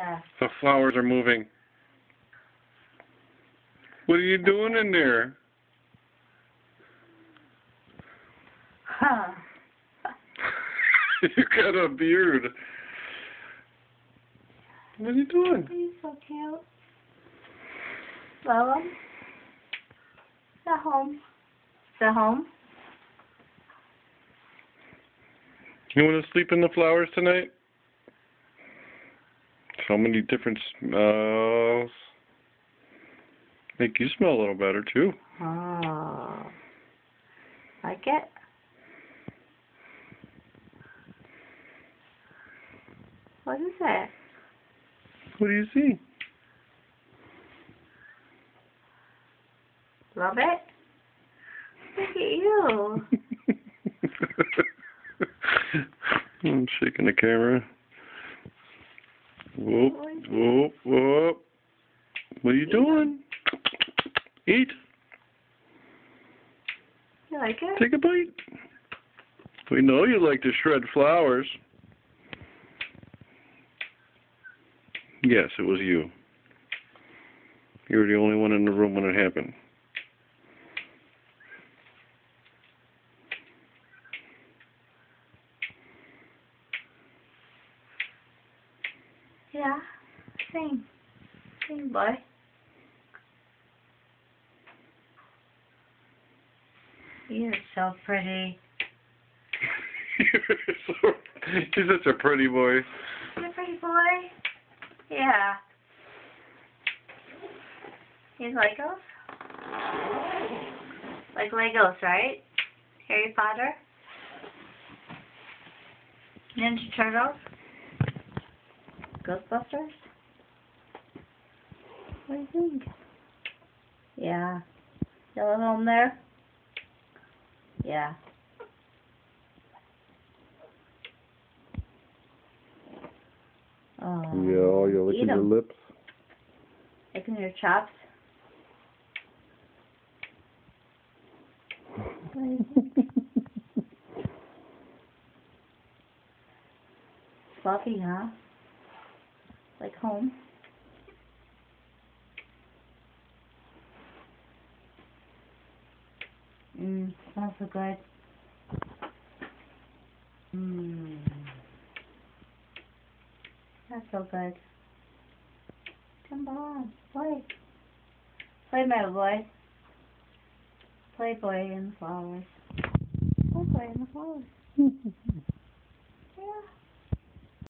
Yeah. The flowers are moving. What are you doing in there? Huh. You got a beard. What are you doing? He's so cute. Love him. Is that home? Is that home? You want to sleep in the flowers tonight? So many different smells. Make you smell a little better too. Oh. Like it? What is it? What do you see? Love it? Look at you. I'm shaking the camera. Whoop, whoop, whoop. What are you doing? Eat. You like it? Take a bite. We know you like to shred flowers. Yes, it was you. You were the only one in the room when it happened. Yeah. Sing. Sing, boy. You're so pretty. He's such a pretty boy. You're a pretty boy? Yeah. You like Legos? Like Legos, right? Harry Potter? Ninja Turtles? Ghostbusters? What do you think? Yeah. Yellow home there? Yeah. Oh. Yeah, you're licking your lips. Licking your chops? Fluffy, huh? Like home? Smells so good. That's so good. Come on, play. Play, my boy. Play boy in the flowers. Play boy in the flowers.